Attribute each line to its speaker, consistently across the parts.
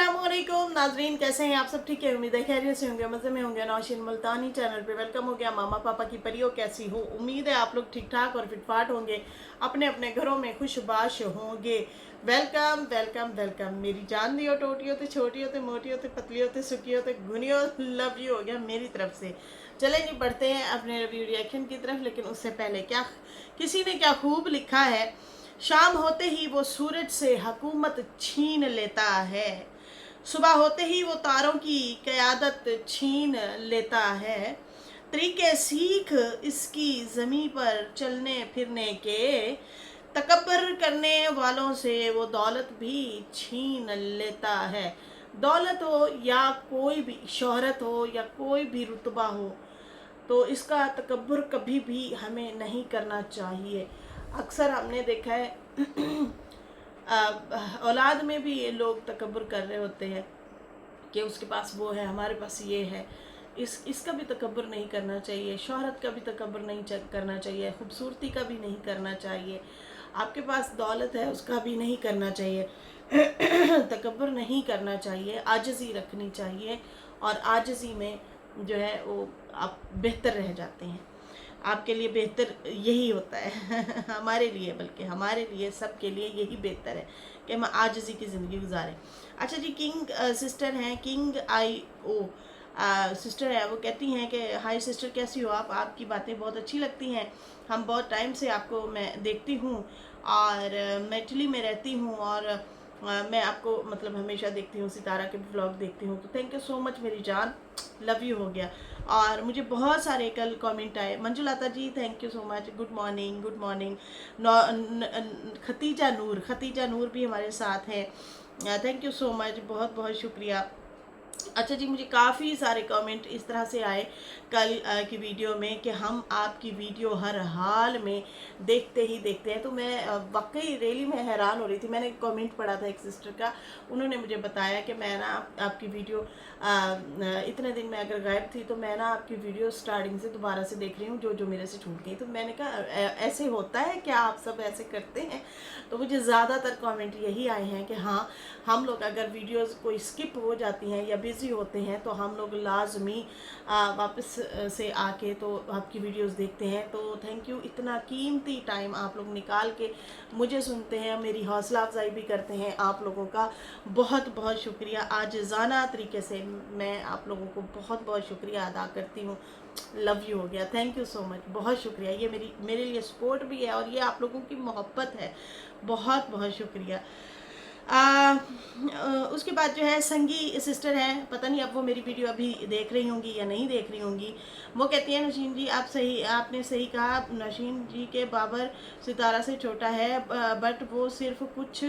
Speaker 1: अस्सलामुअलैकुम नाजरीन, कैसे हैं आप सब? ठीक है, उम्मीद है खैरियत से होंगे, मज़े में होंगे। नौशीन मुल्तानी चैनल पे वेलकम हो गया। मामा पापा की परियों, कैसी हो? उम्मीद है आप लोग ठीक ठाक और फिटफाट होंगे, अपने अपने घरों में खुशबाश होंगे। वेलकम वेलकम वेलकम मेरी जान दी हो, टोटी होते, छोटी होते, मोटी होते, पतली होते, सुखी होते, गुनी हो, लव यू हो गया मेरी तरफ से। चले जी, बढ़ते हैं अपने रिव्यू रिएक्शन की तरफ। लेकिन उससे पहले क्या, किसी ने क्या खूब लिखा है, शाम होते ही वो सूरज से हुकूमत छीन लेता है, सुबह होते ही वो तारों की क़यादत छीन लेता है, तरीके सीख इसकी ज़मीं पर चलने फिरने के, तकब्बर करने वालों से वो दौलत भी छीन लेता है। दौलत हो या कोई भी शोहरत हो या कोई भी रुतबा हो, तो इसका तकब्बुर कभी भी हमें नहीं करना चाहिए। अक्सर हमने देखा है औलाद में भी ये लोग तकब्बुर कर रहे होते हैं कि उसके पास वो है, हमारे पास ये है। इसका भी तकब्बुर नहीं करना चाहिए, शोहरत का भी तकब्बुर नहीं करना चाहिए, खूबसूरती का भी नहीं करना चाहिए, आपके पास दौलत है उसका भी नहीं करना चाहिए। तकब्बुर नहीं करना चाहिए, आजिज़ी रखनी चाहिए। और आजिज़ी में जो है वो आप बेहतर रह जाते हैं। आपके लिए बेहतर यही होता है। हमारे लिए, बल्कि हमारे लिए, सबके लिए यही बेहतर है कि हम आजिज़ी की ज़िंदगी गुजारें। अच्छा जी, किंग सिस्टर हैं, किंग आई ओ सिस्टर है, वो कहती हैं कि हाय सिस्टर, कैसी हो आप? आपकी बातें बहुत अच्छी लगती हैं, हम बहुत टाइम से आपको मैं देखती हूँ और मैं इटली में रहती हूँ और मैं आपको मतलब हमेशा देखती हूँ, सितारा के व्लॉग देखती हूँ। तो थैंक यू सो मच मेरी जान, लव यू हो गया। और मुझे बहुत सारे कल कमेंट आए। Manjulata ji thank you so much, good morning good morning. Khatija Noor भी हमारे साथ हैं, थैंक यू सो मच, बहुत बहुत शुक्रिया। अच्छा जी, मुझे काफ़ी सारे कमेंट इस तरह से आए कल की वीडियो में कि हम आपकी वीडियो हर हाल में देखते ही देखते हैं। तो मैं वाकई रियली मैं हैरान हो रही थी। मैंने कमेंट पढ़ा था एक सिस्टर का, उन्होंने मुझे बताया कि मैं ना आपकी वीडियो इतने दिन में अगर गायब थी तो मैं ना आपकी वीडियो स्टार्टिंग से दोबारा से देख रही हूँ, जो जो मेरे से छूट गई। तो मैंने कहा ऐसे होता है क्या, आप सब ऐसे करते हैं? तो मुझे ज़्यादातर कमेंट यही आए हैं कि हाँ, हम लोग अगर वीडियोस कोई स्किप हो जाती हैं या बिज़ी होते हैं तो हम लोग लाजमी वापस से आके तो आपकी वीडियोस देखते हैं। तो थैंक यू, इतना कीमती टाइम आप लोग निकाल के मुझे सुनते हैं, मेरी हौसला अफजाई भी करते हैं। आप लोगों का बहुत बहुत शुक्रिया। आजिज़ाना तरीके से मैं आप लोगों को बहुत बहुत शुक्रिया अदा करती हूँ। लव यू हो गया, थैंक यू सो मच, बहुत शुक्रिया। ये मेरे लिए सपोर्ट भी है और ये आप लोगों की मोहब्बत है, बहुत बहुत शुक्रिया। उसके बाद जो है संगी सिस्टर हैं, पता नहीं अब वो मेरी वीडियो अभी देख रही होंगी या नहीं देख रही होंगी। वो कहती हैं नशीन जी आपने सही कहा, नशीन जी के बाबर सितारा से छोटा है, बट वो सिर्फ कुछ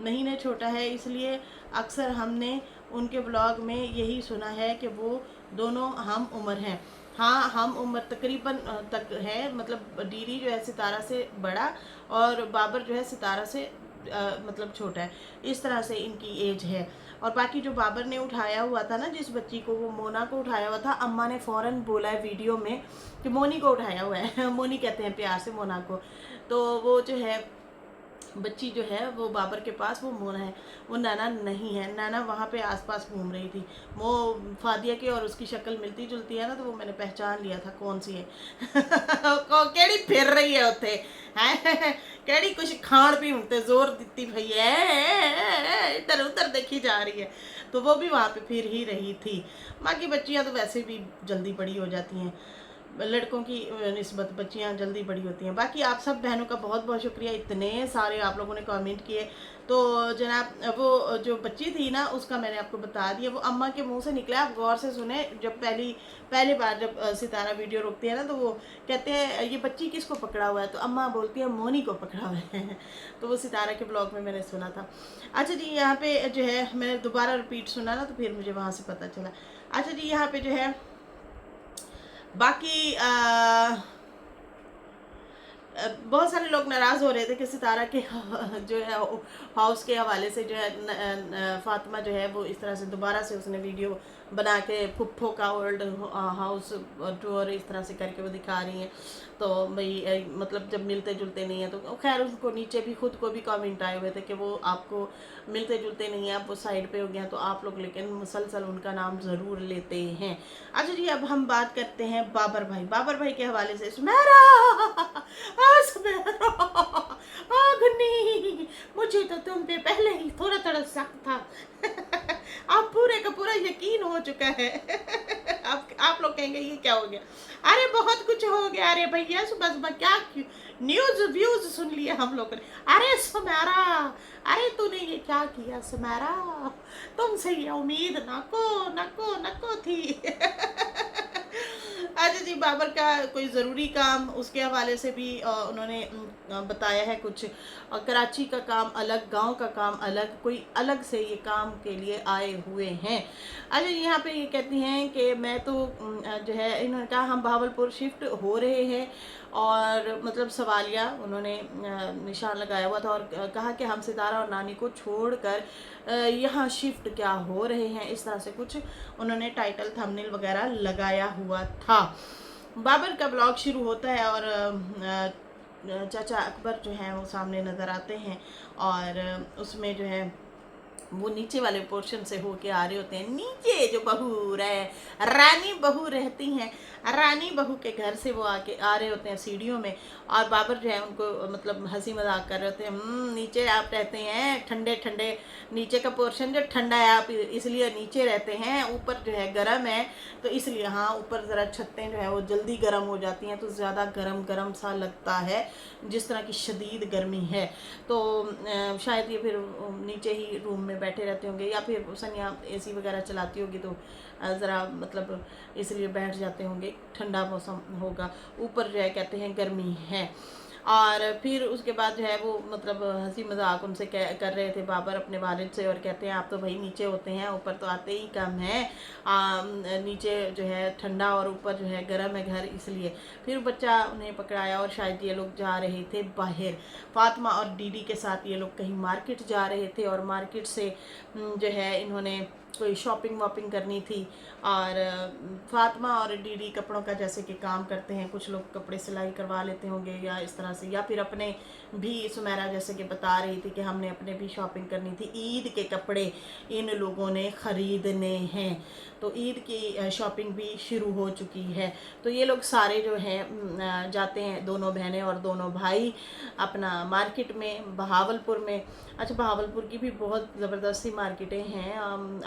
Speaker 1: महीने छोटा है, इसलिए अक्सर हमने उनके ब्लॉग में यही सुना है कि वो दोनों हम उम्र हैं। हाँ, हम उम्र तकरीबन तक है, मतलब डीडी जो है सितारा से बड़ा और बाबर जो है सितारा से मतलब छोटा है, इस तरह से इनकी एज है। और बाकी जो बाबर ने उठाया हुआ था ना जिस बच्ची को, वो मोना को उठाया हुआ था। अम्मा ने फ़ौरन बोला है वीडियो में कि मोनी को उठाया हुआ है। मोनी कहते हैं प्यार से मोना को। तो वो जो है बच्ची जो है वो बाबर के पास, वो मोना है, वो नाना नहीं है। नाना वहाँ पे आसपास घूम रही थी। वो फादिया की और उसकी शक्ल मिलती जुलती है ना, तो वो मैंने पहचान लिया था कौन सी है। केड़ी फिर रही है उत्थे हैं, केड़ी कुछ खाण पीण ते जोर दिती भई है, इधर उधर देखी जा रही है। तो वो भी वहाँ पे फिर ही रही थी। बाकी बच्चियाँ तो वैसे भी जल्दी बड़ी हो जाती हैं, लड़कों की निस्बत बच्चियां जल्दी बड़ी होती हैं। बाकी आप सब बहनों का बहुत बहुत शुक्रिया, इतने सारे आप लोगों ने कमेंट किए। तो जनाब वो जो बच्ची थी ना, उसका मैंने आपको बता दिया, वो अम्मा के मुंह से निकला। आप गौर से सुने, जब पहली बार जब सितारा वीडियो रोकती है ना, तो वो कहते हैं ये बच्ची किसको पकड़ा हुआ है, तो अम्मा बोलती है मोनी को पकड़ा हुआ है। तो वो सितारा के ब्लॉग में मैंने सुना था। अच्छा जी, यहाँ पे जो है मैंने दोबारा रिपीट सुना ना, तो फिर मुझे वहाँ से पता चला। अच्छा जी, यहाँ पे जो है बाकी बहुत सारे लोग नाराज़ हो रहे थे कि सितारा के जो है हाउस के हवाले से जो है फातिमा जो है वो इस तरह से दोबारा से उसने वीडियो बना के फुफ्फो का ओल्ड हाउस टूर इस तरह से करके वो दिखा रही हैं। तो भाई मतलब जब मिलते जुलते नहीं हैं तो खैर उनको नीचे भी खुद को भी कमेंट आए हुए थे कि वो आपको मिलते जुलते नहीं हैं, आप वो साइड पे हो गया तो आप लोग लेकिन मुसलसल उनका नाम ज़रूर लेते हैं। अच्छा जी, अब हम बात करते हैं बाबर भाई के हवाले से। सुमेरा सुमेरा अग्नि, मुझे तो तुम पे पहले ही थोड़ा थोड़ा शक था आप पूरे का पूरा यकीन हो चुका है आप लोग कहेंगे ये क्या हो गया? अरे बहुत कुछ हो गया। अरे भैया सुबह सुबह क्या न्यूज व्यूज सुन लिए हम लोगों ने। अरे सुमेरा, अरे तूने ये क्या किया सुमेरा, तुमसे ये उम्मीद नको नको नको थी अच्छा जी, बाबर का कोई ज़रूरी काम उसके हवाले से भी उन्होंने बताया है कुछ। कराची का काम अलग, गांव का काम अलग, कोई अलग से ये काम के लिए आए हुए हैं। अच्छा, यहाँ पे ये कहती हैं कि मैं तो जो है, इन्होंने कहा हम बहावलपुर शिफ्ट हो रहे हैं और मतलब सवालिया उन्होंने निशान लगाया हुआ था और कहा कि हम सितारा और नानी को छोड़कर यहाँ शिफ्ट क्या हो रहे हैं, इस तरह से कुछ उन्होंने टाइटल थंबनेल वगैरह लगाया हुआ था। बाबर का ब्लॉग शुरू होता है और चाचा अकबर जो हैं वो सामने नज़र आते हैं और उसमें जो है वो नीचे वाले पोर्शन से होके आ रहे होते हैं। नीचे जो बहू रानी बहू रहती हैं, रानी बहू के घर से वो आके आ रहे होते हैं सीढ़ियों में और बाबर जो है उनको मतलब हंसी मजाक कर रहे होते हैं। नीचे आप रहते हैं ठंडे ठंडे, नीचे का पोर्शन जो ठंडा है आप इसलिए नीचे रहते हैं, ऊपर जो है गर्म है तो इसलिए हाँ ऊपर ज़रा छतें जो है वो जल्दी गर्म हो जाती हैं तो ज़्यादा गर्म गर्म सा लगता है, जिस तरह की शदीद गर्मी है। तो शायद ये फिर नीचे ही रूम में बैठे रहते होंगे या फिर सनिया एसी वगैरह चलाती होगी तो ज़रा मतलब इसलिए बैठ जाते होंगे, ठंडा मौसम होगा। ऊपर जो है कहते हैं गर्मी है। और फिर उसके बाद जो है वो मतलब हंसी मजाक उनसे कर रहे थे बाबर अपने वालिद से और कहते हैं आप तो भाई नीचे होते हैं, ऊपर तो आते ही कम है, नीचे जो है ठंडा और ऊपर जो है गर्म है घर, इसलिए। फिर बच्चा उन्हें पकड़ाया और शायद ये लोग जा रहे थे बाहर, फातिमा और डीडी के साथ ये लोग कहीं मार्केट जा रहे थे और मार्केट से जो है इन्होंने कोई शॉपिंग वॉपिंग करनी थी। और फातिमा और डीडी कपड़ों का जैसे कि काम करते हैं, कुछ लोग कपड़े सिलाई करवा लेते होंगे या इस तरह से, या फिर अपने भी सुमेरा जैसे कि बता रही थी कि हमने अपने भी शॉपिंग करनी थी, ईद के कपड़े इन लोगों ने ख़रीदने हैं, तो ईद की शॉपिंग भी शुरू हो चुकी है। तो ये लोग सारे जो हैं जाते हैं, दोनों बहनें और दोनों भाई अपना मार्केट में बहावलपुर में। अच्छा, बहावलपुर की भी बहुत ज़बरदस्ती मार्केटें हैं,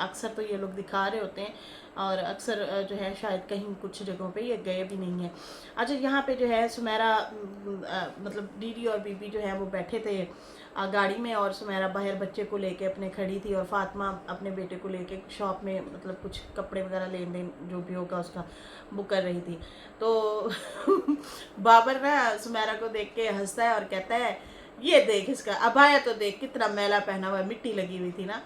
Speaker 1: अक्सर तो ये लोग दिखा रहे होते हैं और अक्सर जो है शायद कहीं कुछ जगहों पे ये गए भी नहीं हैं। अच्छा, यहाँ पे जो है सुमेरा मतलब दीदी और बीबी जो है वो बैठे थे गाड़ी में और सुमेरा बाहर बच्चे को लेके अपने खड़ी थी और फातिमा अपने बेटे को लेके शॉप में मतलब कुछ कपड़े वगैरह लेन देन जो भी होगा उसका बुक कर रही थी। तो बाबर ना सुमेरा को देख के हंसता है और कहता है ये देख इसका अबाया तो देख कितना मैला पहना हुआ है, मिट्टी लगी हुई थी ना।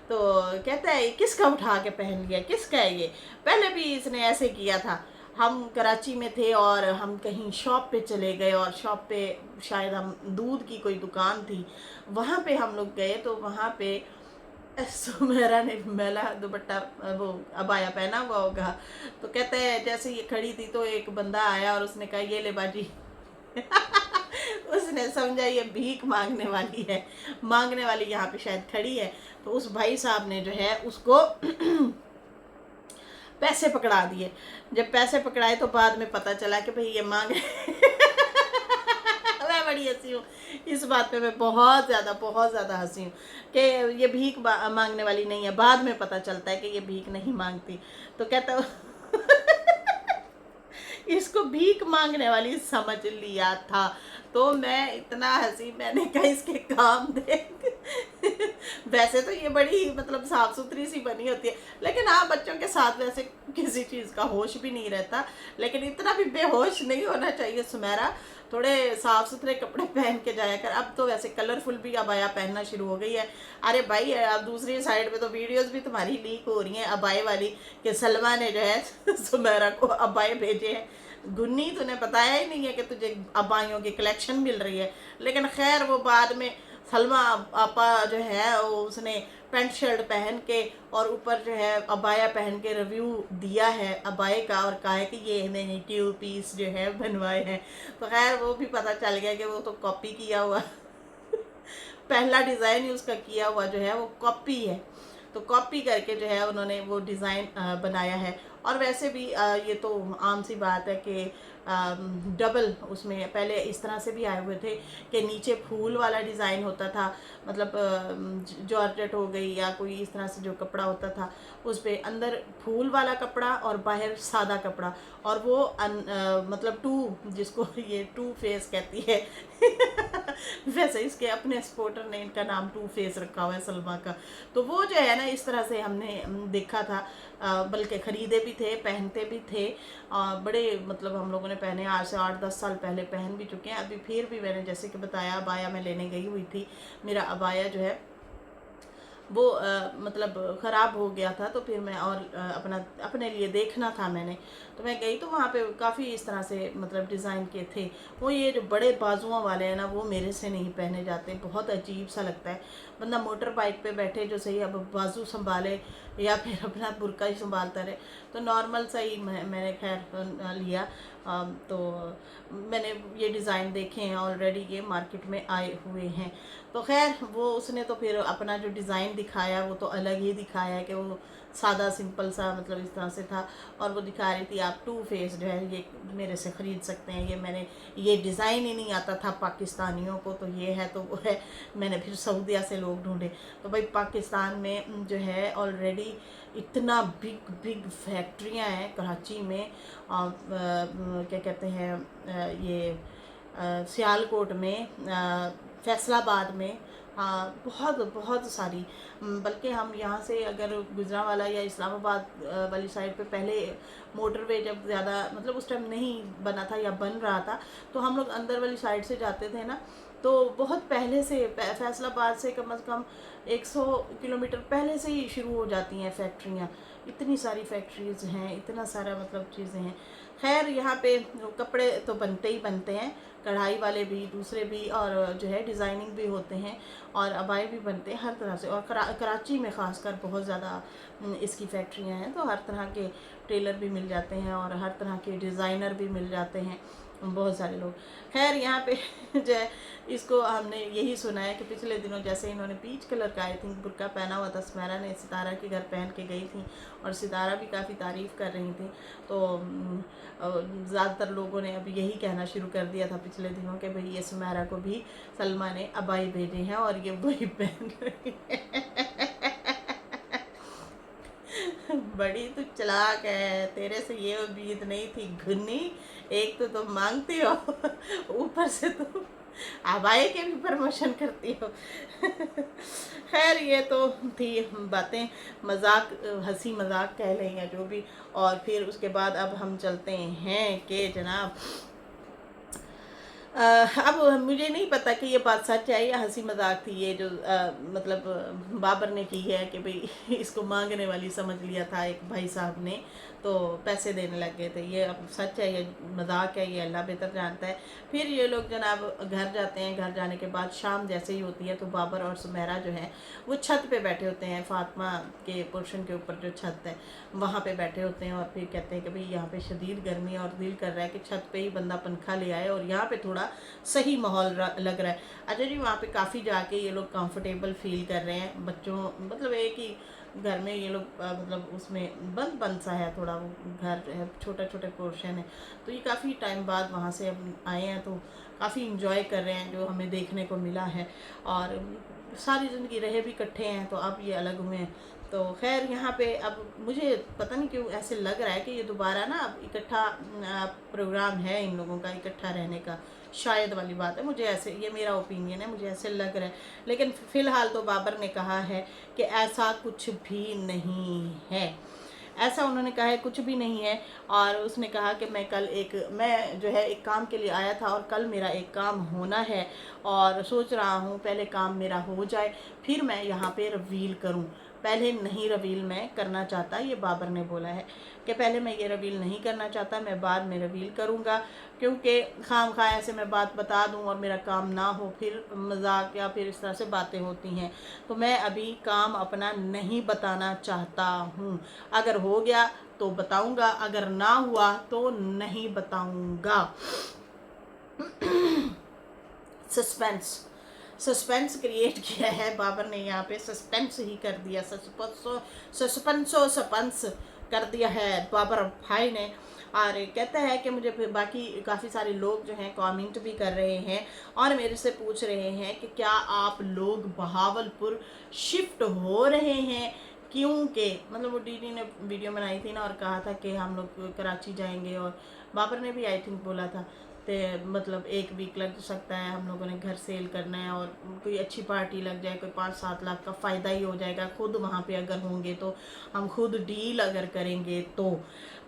Speaker 1: तो कहता है किसका उठा के पहन लिया, किसका है ये, पहले भी इसने ऐसे किया था। हम कराची में थे और हम कहीं शॉप पे चले गए और शॉप पे शायद हम दूध की कोई दुकान थी, वहाँ पे हम लोग गए तो वहाँ पे सुमेरा ने मैला दुपट्टा वो अबाया पहना हुआ होगा। तो कहता है जैसे ये खड़ी थी तो एक बंदा आया और उसने कहा ये ले बाजी उसने समझा ये भीख मांगने वाली है, मांगने वाली यहाँ पे शायद खड़ी है। तो उस भाई साहब ने जो है उसको पैसे पकड़ा दिए। जब पैसे पकड़ाए तो बाद में पता चला कि भाई ये मांग मैं बड़ी हंसी हूँ इस बात पे, मैं बहुत ज़्यादा हंसी हूँ कि ये भीख मांगने वाली नहीं है, बाद में पता चलता है कि ये भीख नहीं मांगती। तो कहता इसको भीख मांगने वाली समझ लिया था। तो मैं इतना हंसी, मैंने कहा इसके काम देख वैसे तो ये बड़ी मतलब साफ सुथरी सी बनी होती है, लेकिन हाँ बच्चों के साथ वैसे किसी चीज़ का होश भी नहीं रहता, लेकिन इतना भी बेहोश नहीं होना चाहिए सुमेरा, थोड़े साफ सुथरे कपड़े पहन के जाया कर। अब तो वैसे कलरफुल भी अबाया पहनना शुरू हो गई है। अरे भाई अब दूसरी साइड पे तो वीडियोस भी तुम्हारी लीक हो रही हैं अबाए वाली कि सलमा ने जो है सुमेरा को अबाए भेजे हैं। गुन्नी तूने बताया ही नहीं है कि तुझे अबाइयों की कलेक्शन मिल रही है। लेकिन खैर वो बाद में सलमा आपा जो है वो उसने पैंट शर्ट पहन के और ऊपर जो है अबाया पहन के रिव्यू दिया है अबाए का, और कहा है कि ये मैंने 2 पीस जो है बनवाए हैं। तो खैर वो भी पता चल गया कि वो तो कॉपी किया हुआ पहला डिज़ाइन ही उसका किया हुआ जो है वो कॉपी है। तो कॉपी करके जो है उन्होंने वो डिज़ाइन बनाया है। और वैसे भी ये तो आम सी बात है कि डबल उसमें पहले इस तरह से भी आए हुए थे कि नीचे फूल वाला डिज़ाइन होता था, मतलब जॉर्जेट हो गई या कोई इस तरह से जो कपड़ा होता था उस पर अंदर फूल वाला कपड़ा और बाहर सादा कपड़ा, और वो मतलब जिसको ये 2 फेस कहती है वैसे इसके अपने सपोर्टर ने इनका नाम 2 फेस रखा हुआ है सलमा का। तो वो जो है ना इस तरह से हमने देखा था, बल्कि ख़रीदे भी थे, पहनते भी थे। बड़े मतलब हम लोगों ने पहने, आज से 8-10 साल पहले पहन भी चुके हैं। अभी फिर भी मैंने जैसे कि बताया अबाया मैं लेने गई हुई थी, मेरा अबाया जो है वो मतलब ख़राब हो गया था। तो फिर मैं और अपने लिए देखना था मैंने, तो मैं गई तो वहाँ पे काफ़ी इस तरह से मतलब डिज़ाइन के थे। वो ये जो बड़े बाजुओं वाले हैं ना वो मेरे से नहीं पहने जाते, बहुत अजीब सा लगता है। बंदा मोटर बाइक पे बैठे जो सही अब बाजू संभाले या फिर अपना बुरका ही संभालता रहे, तो नॉर्मल सा ही मैंने खैर लिया। तो मैंने ये डिज़ाइन देखे हैं ऑलरेडी, ये मार्केट में आए हुए हैं। तो खैर वो उसने तो फिर अपना जो डिज़ाइन दिखाया वो तो अलग ही दिखाया है कि वो सादा सिंपल सा मतलब इस तरह से था। और वो दिखा रही थी आप 2 फेस जो है ये मेरे से ख़रीद सकते हैं, ये डिज़ाइन ही नहीं आता था पाकिस्तानियों को, तो ये है तो वो है। मैंने फिर सऊदीया से लोग ढूंढे, तो भाई पाकिस्तान में जो है ऑलरेडी इतना बिग बिग फैक्ट्रियाँ हैं कराची में, और क्या कहते हैं ये सियालकोट में, फैसलाबाद में, हाँ बहुत बहुत सारी। बल्कि हम यहाँ से अगर गुजरांवाला या इस्लामाबाद वाली साइड पे पहले मोटरवे जब ज़्यादा मतलब उस टाइम नहीं बना था या बन रहा था, तो हम लोग अंदर वाली साइड से जाते थे ना, तो बहुत पहले से फैसलाबाद से कम से कम 100 किलोमीटर पहले से ही शुरू हो जाती हैं फैक्ट्रियाँ। इतनी सारी फैक्ट्रीज हैं, इतना सारा मतलब चीज़ें हैं। खैर यहाँ पे कपड़े तो बनते ही बनते हैं, कढ़ाई वाले भी दूसरे भी, और जो है डिज़ाइनिंग भी होते हैं, और अबाए भी बनते हैं हर तरह से। और कराची में ख़ासकर बहुत ज़्यादा इसकी फैक्ट्रियाँ हैं, तो हर तरह के टेलर भी मिल जाते हैं और हर तरह के डिज़ाइनर भी मिल जाते हैं बहुत सारे लोग। खैर यहाँ पे जो है इसको हमने यही सुना है कि पिछले दिनों जैसे इन्होंने पीच कलर का आई थिंक बुर्का पहना हुआ था, सुमेरा ने सितारा के घर पहन के गई थी और सितारा भी काफ़ी तारीफ़ कर रही थी। तो ज़्यादातर लोगों ने अब यही कहना शुरू कर दिया था पिछले दिनों कि भाई ये सुमेरा को भी सलमा ने अबाई भेजे हैं और ये वही पहन रही है बड़ी तू चालाक है, तेरे से ये उम्मीद नहीं थी घुन्नी। एक तो तुम मांगती हो ऊपर से तुम आबाए के भी प्रमोशन करती हो खैर ये तो थी बातें, मजाक हंसी मजाक कह लें या जो भी। और फिर उसके बाद अब हम चलते हैं कि जनाब अब मुझे नहीं पता कि ये बात सच है या हंसी मजाक थी, ये जो मतलब बाबर ने की है कि भाई इसको मांगने वाली समझ लिया था एक भाई साहब ने, तो पैसे देने लग गए थे। ये अब सच है ये मजाक है, ये अल्लाह बेहतर जानता है। फिर ये लोग जनाब घर जाते हैं, घर जाने के बाद शाम जैसे ही होती है तो बाबर और सुमेरा जो है वो छत पे बैठे होते हैं, फातिमा के पोर्शन के ऊपर जो छत है वहाँ पे बैठे होते हैं। और फिर कहते हैं कि भाई यहाँ पे शदीद गर्मी है और दिल कर रहा है कि छत पे ही बंदा पंखा ले आए और यहाँ पे थोड़ा सही माहौल लग रहा है। अच्छा जी वहाँ पे काफ़ी जाके ये लोग कंफर्टेबल फील कर रहे हैं। बच्चों मतलब एक ही घर में ये लोग मतलब उसमें बंद बंद सा है, थोड़ा वो घर है, छोटा छोटा पोर्शन है। तो ये काफ़ी टाइम बाद वहाँ से अब आए हैं तो काफ़ी इंजॉय कर रहे हैं जो हमें देखने को मिला है। और सारी ज़िंदगी रहे भी इकट्ठे हैं तो अब ये अलग हुए हैं। तो खैर यहाँ पे अब मुझे पता नहीं क्यों ऐसे लग रहा है कि ये दोबारा ना अब इकट्ठा प्रोग्राम है इन लोगों का इकट्ठा रहने का, शायद वाली बात है। मुझे ऐसे, ये मेरा ओपिनियन है, मुझे ऐसे लग रहा है। लेकिन फ़िलहाल तो बाबर ने कहा है कि ऐसा कुछ भी नहीं है, ऐसा उन्होंने कहा है कुछ भी नहीं है। और उसने कहा कि मैं जो है एक काम के लिए आया था और कल मेरा एक काम होना है और सोच रहा हूँ पहले काम मेरा हो जाए फिर मैं यहाँ पे रिवील करूँ। पहले नहीं रिवील मैं करना चाहता। ये बाबर ने बोला है कि पहले मैं ये रिवील नहीं करना चाहता, मैं बाद में रिवील करूँगा, क्योंकि खाम खा ऐसे मैं बात बता दूँ और मेरा काम ना हो, फिर मजाक या फिर इस तरह से बातें होती हैं। तो मैं अभी काम अपना नहीं बताना चाहता हूँ। अगर हो गया तो बताऊँगा, अगर ना हुआ तो नहीं बताऊँगा। सस्पेंस क्रिएट किया है बाबर ने, यहाँ पे सस्पेंस ही कर दिया, सस्पेंस कर दिया है बाबर भाई ने। और कहता है कि मुझे फिर बाकी काफ़ी सारे लोग जो हैं कमेंट भी कर रहे हैं और मेरे से पूछ रहे हैं कि क्या आप लोग बहावलपुर शिफ्ट हो रहे हैं, क्योंकि मतलब वो दीदी ने वीडियो बनाई थी ना और कहा था कि हम लोग कराची जाएंगे, और बाबर ने भी आई थिंक बोला था ते मतलब 1 वीक लग सकता है, हम लोगों ने घर सेल करना है और कोई अच्छी पार्टी लग जाए, कोई 5-7 लाख का फ़ायदा ही हो जाएगा खुद वहाँ पे अगर होंगे तो, हम खुद डील अगर करेंगे तो।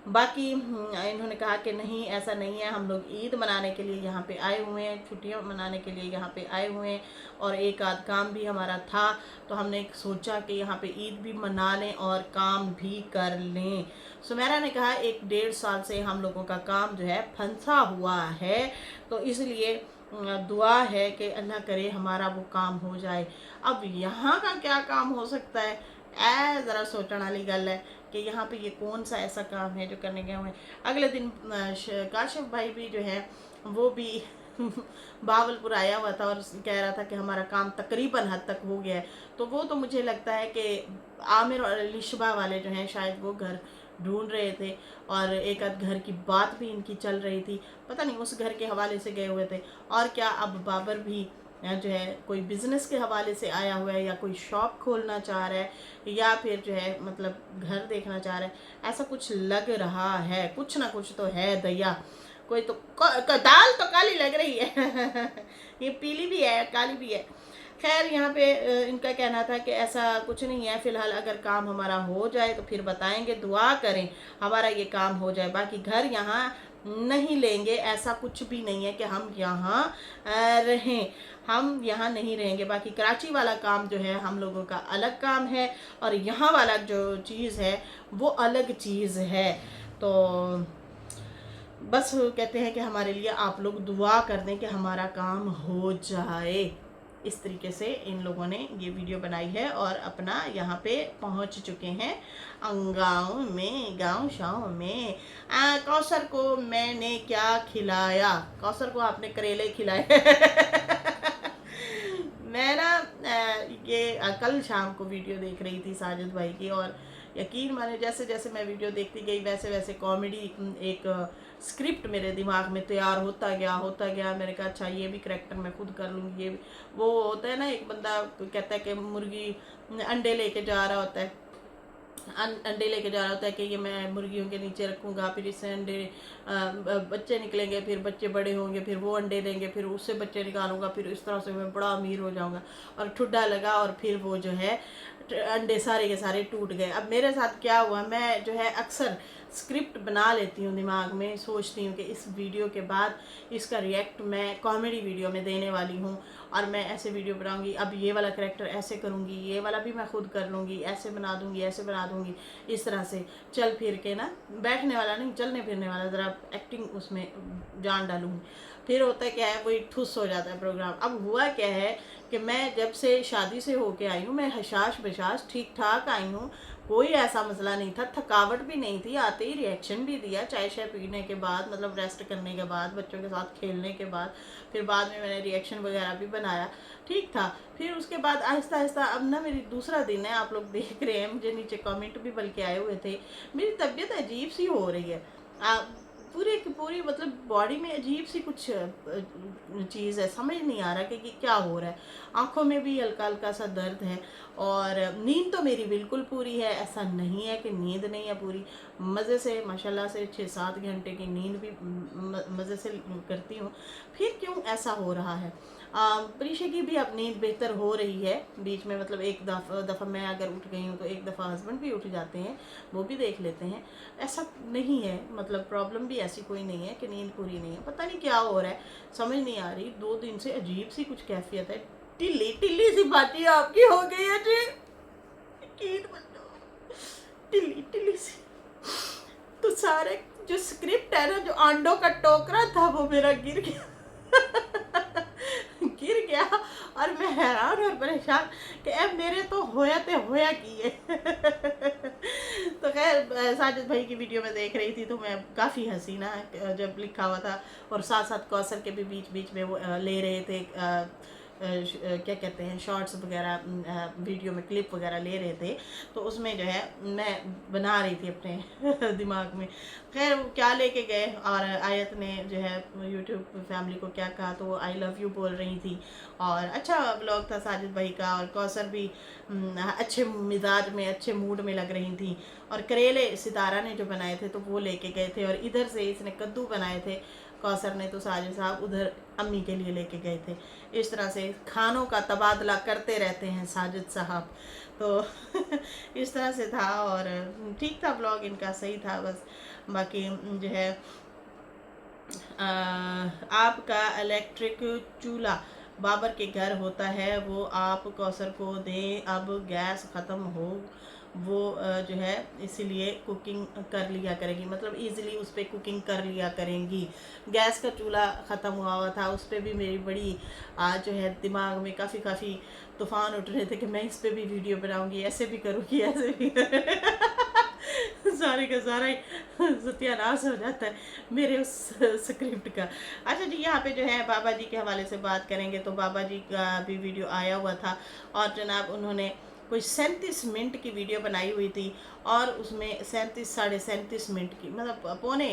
Speaker 1: बाकी इन्होंने कहा कि नहीं ऐसा नहीं है, हम लोग ईद मनाने के लिए यहाँ पे आए हुए हैं, छुट्टियाँ मनाने के लिए यहाँ पे आए हुए हैं और एक आध काम भी हमारा था, तो हमने सोचा कि यहाँ पे ईद भी मना लें और काम भी कर लें। सुमेरा ने कहा 1-1.5 साल से हम लोगों का काम जो है फंसा हुआ है, तो इसलिए दुआ है कि अल्लाह करे हमारा वो काम हो जाए। अब यहाँ का क्या काम हो सकता है, ज़रा सोचने वाली गल है कि यहाँ पे ये कौन सा ऐसा काम है जो करने गए हुए हैं। अगले दिन काशिफ भाई भी जो है वो भी बावलपुर आया हुआ था और कह रहा था कि हमारा काम तकरीबन हद तक हो गया है। तो वो तो मुझे लगता है कि आमिर और लिशबा वाले जो हैं शायद वो घर ढूंढ रहे थे और एक आध घर की बात भी इनकी चल रही थी, पता नहीं उस घर के हवाले से गए हुए थे। और क्या अब बाबर भी जो है कोई बिजनेस के हवाले से आया हुआ है या कोई शॉप खोलना चाह रहा है या फिर जो है मतलब घर देखना चाह रहा है, ऐसा कुछ लग रहा है, कुछ ना कुछ तो है दैया। कोई तो दाल तो काली लग रही है ये पीली भी है काली भी है। खैर यहाँ पे इनका कहना था कि ऐसा कुछ नहीं है, फ़िलहाल अगर काम हमारा हो जाए तो फिर बताएंगे, दुआ करें हमारा ये काम हो जाए, बाकी घर यहाँ नहीं लेंगे, ऐसा कुछ भी नहीं है कि हम यहाँ रहें, हम यहाँ नहीं रहेंगे। बाकी कराची वाला काम जो है हम लोगों का अलग काम है और यहाँ वाला जो चीज़ है वो अलग चीज़ है। तो बस कहते हैं कि हमारे लिए आप लोग दुआ कर दें कि हमारा काम हो जाए। इस तरीके से इन लोगों ने ये वीडियो बनाई है और अपना यहाँ पे पहुँच चुके हैं गाँव में, गाँव शाँव में। कौसर को मैंने क्या खिलाया, कौसर को आपने करेले खिलाए मैं ना ये कल शाम को वीडियो देख रही थी साजिद भाई की, और यकीन माने जैसे जैसे मैं वीडियो देखती गई वैसे वैसे कॉमेडी एक स्क्रिप्ट मेरे दिमाग में तैयार होता गया। मैंने कहा अच्छा ये भी करैक्टर मैं खुद कर लूँगी। ये वो होता है ना, एक बंदा कहता है कि मुर्गी अंडे लेके जा रहा होता है, अंडे लेके जा रहा होता है कि ये मैं मुर्गियों के नीचे रखूँगा, फिर इससे अंडे बच्चे निकलेंगे, फिर बच्चे बड़े होंगे, फिर वो अंडे देंगे, फिर उससे बच्चे निकालूंगा, फिर इस तरह से मैं बड़ा अमीर हो जाऊँगा। और ठुड्डा लगा और फिर वो जो है अंडे सारे के सारे टूट गए। अब मेरे साथ क्या हुआ, मैं जो है अक्सर स्क्रिप्ट बना लेती हूँ दिमाग में, सोचती हूँ कि इस वीडियो के बाद इसका रिएक्ट मैं कॉमेडी वीडियो में देने वाली हूँ और मैं ऐसे वीडियो बनाऊँगी, अब ये वाला करैक्टर ऐसे करूँगी, ये वाला भी मैं खुद कर लूँगी, ऐसे बना दूँगी, ऐसे बना दूँगी, इस तरह से चल फिर के ना, बैठने वाला नहीं चलने फिरने वाला, ज़रा एक्टिंग उसमें जान डालूँगी। फिर होता है क्या है, वही ठुस हो जाता है प्रोग्राम। अब हुआ क्या है कि मैं जब से शादी से होके आई हूँ मैं हशाश बशाश ठीक ठाक आई हूँ, कोई ऐसा मसला नहीं था, थकावट भी नहीं थी, आते ही रिएक्शन भी दिया चाय शाय पीने के बाद, मतलब रेस्ट करने के बाद, बच्चों के साथ खेलने के बाद, फिर बाद में मैंने रिएक्शन वगैरह भी बनाया, ठीक था। फिर उसके बाद आहिस्ता आहिस्ता अब ना मेरी दूसरा दिन है, आप लोग देख रहे हैं, मुझे नीचे कमेंट भी बल्कि आए हुए थे, मेरी तबीयत अजीब सी हो रही है, पूरी की पूरी मतलब बॉडी में अजीब सी कुछ चीज़ है, समझ नहीं आ रहा कि क्या हो रहा है। आंखों में भी हल्का हल्का सा दर्द है और नींद तो मेरी बिल्कुल पूरी है, ऐसा नहीं है कि नींद नहीं है पूरी, मज़े से माशाल्लाह से 6-7 घंटे की नींद भी मज़े से करती हूँ। फिर क्यों ऐसा हो रहा है, परीक्षा की भी अब नींद बेहतर हो रही है बीच में, मतलब एक दफ़ा मैं अगर उठ गई हूँ तो एक दफ़ा हस्बैंड भी उठ जाते हैं, वो भी देख लेते हैं, ऐसा नहीं है, मतलब प्रॉब्लम भी ऐसी कोई नहीं है कि नींद पूरी नहीं है। पता नहीं क्या हो रहा है, समझ नहीं आ रही, 2 दिन से अजीब सी कुछ कैफियत है, टिल्ली टिल्ली सी बातें आपकी हो गई है जी, कीट बन जाओ, टिल्ली टिल्ली सी। तो सारे जो स्क्रिप्ट है ना, जो अंडों का टोकरा था वो मेरा गिर गया। गिर गया और मैं हैरान और परेशान कि अब मेरे तो होया की है। तो खैर साजिद भाई की वीडियो में देख रही थी तो मैं काफ़ी हंसी ना जब लिखा हुआ था, और साथ साथ कौसर के भी बीच बीच में वो ले रहे थे क्या कहते हैं शॉर्ट्स वगैरह, वीडियो में क्लिप वगैरह ले रहे थे, तो उसमें जो है मैं बना रही थी अपने दिमाग में। खैर वो क्या लेके गए, और आयत ने जो है यूट्यूब फैमिली को क्या कहा, तो वो आई लव यू बोल रही थी, और अच्छा ब्लॉग था साजिद भाई का, और कौसर भी अच्छे मिजाज में अच्छे मूड में लग रही थी। और करेले सितारा ने जो बनाए थे तो वो लेके गए थे, और इधर से इसने कद्दू बनाए थे कौसर ने, तो साजिद साहब उधर अम्मी के लिए लेके गए थे। इस तरह से खानों का तबादला करते रहते हैं साजिद साहब। तो इस तरह से था, और ठीक था ब्लॉग इनका, सही था बस। बाकी जो है आपका इलेक्ट्रिक चूल्हा बाबर के घर होता है, वो आप कौसर को दें, अब गैस ख़त्म हो वो जो है इसीलिए कुकिंग कर लिया करेगी, मतलब इजीली उस पर कुकिंग कर लिया करेंगी। गैस का चूल्हा ख़त्म हुआ था, उस पर भी मेरी बड़ी आज जो है दिमाग में काफ़ी तूफ़ान उठ रहे थे कि मैं इस पर भी वीडियो बनाऊंगी, ऐसे भी करूँगी ऐसे भी सारे का सारा ही सत्यानाश हो जाता है मेरे उस स्क्रिप्ट का। अच्छा जी, यहाँ पे जो है बाबा जी के हवाले से बात करेंगे, तो बाबा जी का भी वीडियो आया हुआ था, और जनाब उन्होंने कोई 37 मिनट की वीडियो बनाई हुई थी, और उसमें 37 मिनट की, मतलब पौने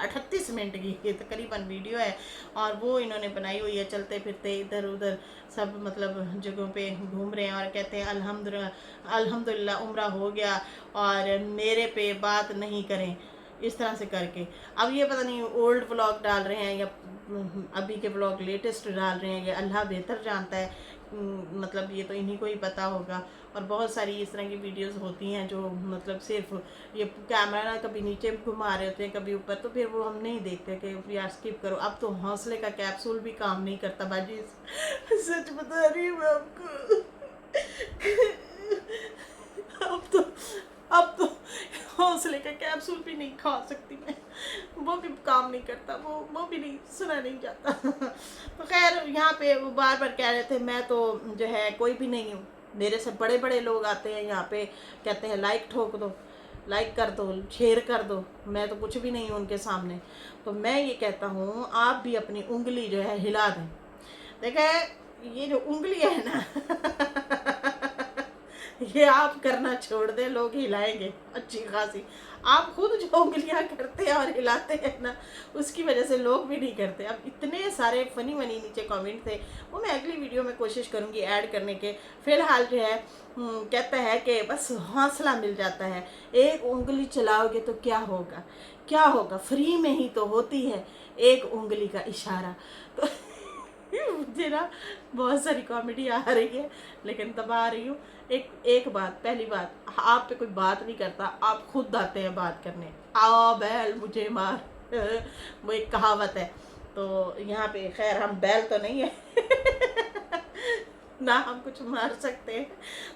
Speaker 1: 38 मिनट की तकरीबन वीडियो है, और वो इन्होंने बनाई हुई है। चलते फिरते इधर उधर सब मतलब जगहों पे घूम रहे हैं, और कहते हैं अल्हम्दुलिल्लाह उम्रा हो गया, और मेरे पे बात नहीं करें, इस तरह से करके। अब ये पता नहीं ओल्ड व्लॉग डाल रहे हैं या अभी के व्लॉग लेटेस्ट डाल रहे हैं, या अल्लाह बेहतर जानता है, मतलब ये तो इन्हीं को ही पता होगा। और बहुत सारी इस तरह की वीडियोस होती हैं जो मतलब सिर्फ ये कैमरा ना कभी नीचे घुमा रहे होते हैं कभी ऊपर, तो फिर वो हम नहीं देखते कि यार स्किप करो। अब तो हौसले का कैप्सूल भी काम नहीं करता बाजी, सच बता रही हूँ मैं आपको। अब तो हौसले का कैप्सूल भी नहीं खा सकती मैं, वो भी काम नहीं करता, वो भी नहीं सुना नहीं जाता। तो खैर यहाँ पे वो बार बार कह रहे थे मैं तो जो है कोई भी नहीं हूँ, मेरे से बड़े बड़े लोग आते हैं यहाँ पे, कहते हैं लाइक ठोक दो, लाइक कर दो, शेयर कर दो, मैं तो कुछ भी नहीं हूँ उनके सामने। तो मैं ये कहता हूँ आप भी अपनी उंगली जो है हिला दें। देखें ये जो उंगली है ना ये आप करना छोड़ दें, लोग हिलाएंगे अच्छी खासी। आप खुद जो उंगलियां करते हैं और हिलाते हैं ना, उसकी वजह से लोग भी नहीं करते। अब इतने सारे फनी नीचे कमेंट थे, वो मैं अगली वीडियो में कोशिश करूंगी ऐड करने के। फिलहाल जो है कहता है कि बस हौसला मिल जाता है, एक उंगली चलाओगे तो क्या होगा, क्या होगा, फ्री में ही तो होती है एक उंगली का इशारा। तो मुझे ना बहुत सारी कॉमेडी आ रही है, लेकिन दबा रही हूँ। एक बात, पहली बात, आप पे कोई बात नहीं करता, आप खुद आते हैं बात करने। आओ बैल मुझे मार वो एक कहावत है, तो यहाँ पे खैर हम बैल तो नहीं है ना हम कुछ मार सकते हैं,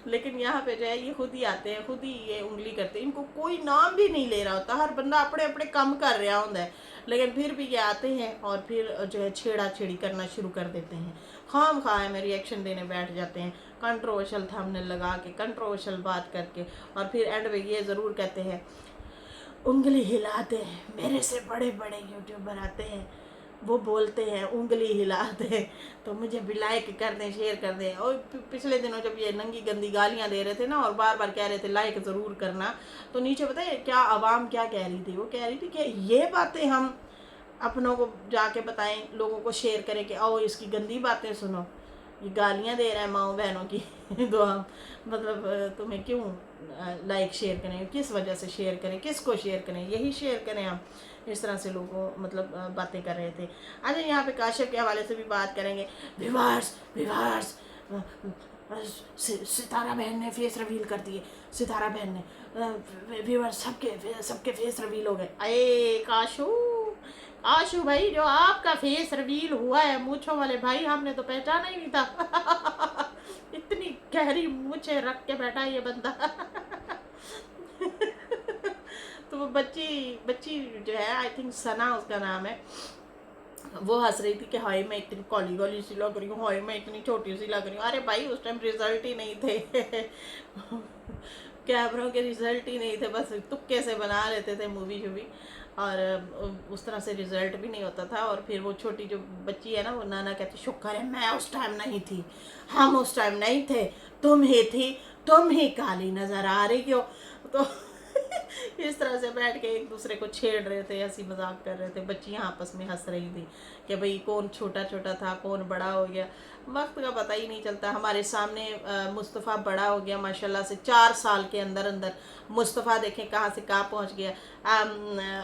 Speaker 1: लेकिन यहाँ पे जो है ये खुद ही आते हैं, खुद ही ये उंगली करते हैं। इनको कोई नाम भी नहीं ले रहा होता, हर बंदा अपने अपने काम कर रहा होता है, लेकिन फिर भी ये आते हैं और फिर जो है छेड़ा छेड़ी करना शुरू कर देते हैं। खाम खाए में रिएक्शन देने बैठ जाते हैं, कंट्रोवर्शियल थंबनेल लगा के, कंट्रोवर्शियल बात करके, और फिर एंड में ये ज़रूर कहते हैं उंगली हिलाते हैं, मेरे से बड़े बड़े यूट्यूबर आते हैं वो बोलते हैं उंगली हिलाते हैं, तो मुझे भी लाइक कर दें, शेयर कर दें। और पिछले दिनों जब ये नंगी गंदी गालियां दे रहे थे ना, और बार बार कह रहे थे लाइक ज़रूर करना, तो नीचे पता है क्या आवाम क्या कह रही थी, वो कह रही थी कि ये बातें हम अपनों को जाके बताएं, लोगों को शेयर करें कि आओ इसकी गंदी बातें सुनो, ये गालियाँ दे रहा है माओ बहनों की तो हम मतलब तुम्हें क्यों लाइक शेयर करें, किस वजह से शेयर करें, किसको शेयर करें, यही शेयर करें हम। इस तरह से लोगों मतलब बातें कर रहे थे। अच्छा यहाँ पे काशिफ के हवाले से भी बात करेंगे। व्यूअर्स सितारा बहन ने फेस रिवील कर दिए, सितारा बहन ने व्यूअर्स सबके फेस रिवील हो गए। अरे काशू भाई, जो आपका फेस रिवील हुआ है मूंछों वाले भाई, हमने तो पहचाना ही नहीं था इतनी गहरी मुझे रख के बैठा ये बंदा। तो वो बच्ची बच्ची जो है, आई थिंक सना उसका नाम है, वो हंस रही थी कि हाय मैं इतनी कॉली कॉली सी लग रही हूँ, हाय मैं इतनी छोटी सी लग रही हूँ। अरे भाई उस टाइम रिजल्ट ही नहीं थे। कैमरों के रिजल्ट ही नहीं थे, बस तुक्के से बना लेते थे मूवी शूवी, और उस तरह से रिजल्ट भी नहीं होता था। और फिर वो छोटी जो बच्ची है ना, वो नाना कहती शुक्र है मैं उस टाइम नहीं थी, हम उस टाइम नहीं थे, तुम ही थी, तुम ही काली नजर आ रही हो। तो इस तरह से बैठ के एक दूसरे को छेड़ रहे थे, हंसी मजाक कर रहे थे, बच्चियां आपस में हंस रही थी कि भाई कौन छोटा छोटा था कौन बड़ा हो गया। वक्त का पता ही नहीं चलता। हमारे सामने मुस्तफ़ा बड़ा हो गया माशाल्लाह से, 4 साल के अंदर अंदर मुस्तफ़ा देखें कहाँ से कहाँ पहुँच गया।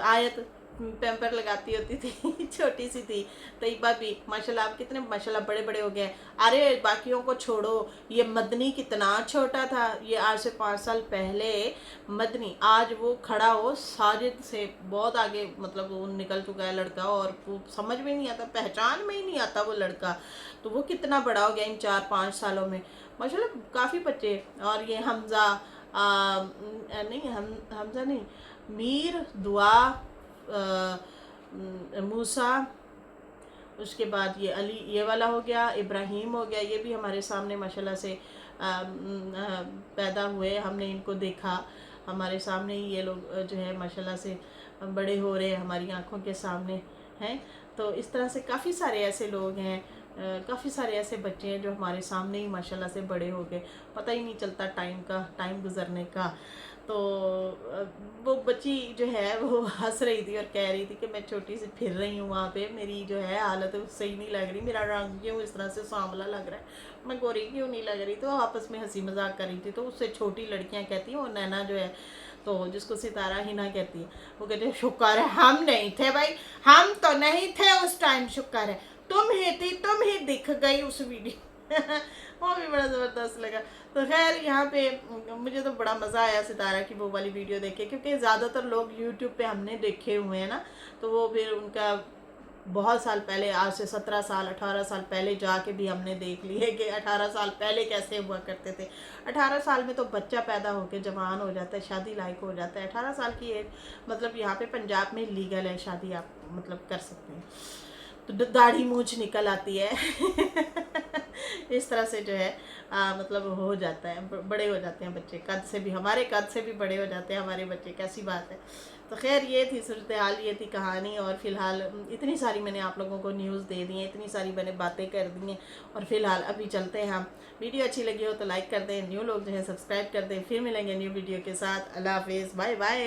Speaker 1: आयत पैम्पर लगाती होती थी, छोटी सी थी। तैयबा भी माशाल्लाह, आप कितने माशाल्लाह बड़े बड़े हो गए। अरे बाकियों को छोड़ो, ये मदनी कितना छोटा था, ये आज से 5 साल पहले मदनी, आज वो खड़ा हो साजिद से बहुत आगे, मतलब वो निकल चुका है लड़का, और वो समझ में नहीं आता, पहचान में ही नहीं आता वो लड़का। तो वो कितना बड़ा हो गया इन 4-5 सालों में माशाल्लाह, काफ़ी बच्चे। और ये हमज़ा, नहीं हमज़ा नहीं, मीर, दुआ, मूसा, उसके बाद ये अली, ये वाला हो गया, इब्राहिम हो गया, ये भी हमारे सामने माशाल्लाह से पैदा हुए, हमने इनको देखा, हमारे सामने ही ये लोग जो है माशाल्लाह से बड़े हो रहे हैं हमारी आंखों के सामने हैं। तो इस तरह से काफ़ी सारे ऐसे लोग हैं, काफ़ी सारे ऐसे बच्चे हैं जो हमारे सामने ही माशाल्लाह से बड़े हो गए, पता ही नहीं चलता टाइम का, टाइम गुजरने का। तो वो बच्ची जो है वो हंस रही थी और कह रही थी कि मैं छोटी सी फिर रही हूँ वहाँ पे, मेरी जो है हालत सही नहीं लग रही, मेरा रंग क्यों इस तरह से सांवला लग रहा है, मैं गोरी क्यों नहीं लग रही। तो आपस में हंसी मजाक कर रही थी। तो उससे छोटी लड़कियाँ कहती हैं, वो नैना जो है, तो जिसको सितारा हिना कहती है, वो कहते हैं शुक्र है हम नहीं थे भाई, हम तो नहीं थे उस टाइम, शुक्र है तुम ही थी, तुम ही दिख गई उस वीडियो। वो भी बड़ा ज़बरदस्त लगा। तो खैर यहाँ पे मुझे तो बड़ा मज़ा आया सितारा की वो वाली वीडियो देख के, क्योंकि ज़्यादातर लोग यूट्यूब पे हमने देखे हुए हैं ना, तो वो फिर उनका बहुत साल पहले, आज से 17 साल 18 साल पहले जाके भी हमने देख लिए कि 18 साल पहले कैसे हुआ करते थे। 18 साल में तो बच्चा पैदा होकर जवान हो जाता है, शादी लायक हो जाता है। 18 साल की एज, मतलब यहाँ पे पंजाब में लीगल है शादी, आप मतलब कर सकते हैं। तो दाढ़ी मूछ निकल आती है। इस तरह से जो है मतलब हो जाता है, बड़े हो जाते हैं बच्चे, कद से भी, हमारे कद से भी बड़े हो जाते हैं हमारे बच्चे, कैसी बात है। तो खैर ये थी सूरत हाल, ये थी कहानी। और फ़िलहाल इतनी सारी मैंने आप लोगों को न्यूज़ दे दी हैं, इतनी सारी मैंने बातें कर दी हैं, और फ़िलहाल अभी चलते हैं हम। वीडियो अच्छी लगी हो तो लाइक कर दें, न्यू लोग जो है सब्सक्राइब कर दें। फिर मिलेंगे न्यू वीडियो के साथ। अल्लाह हाफिज़, बाय बाय।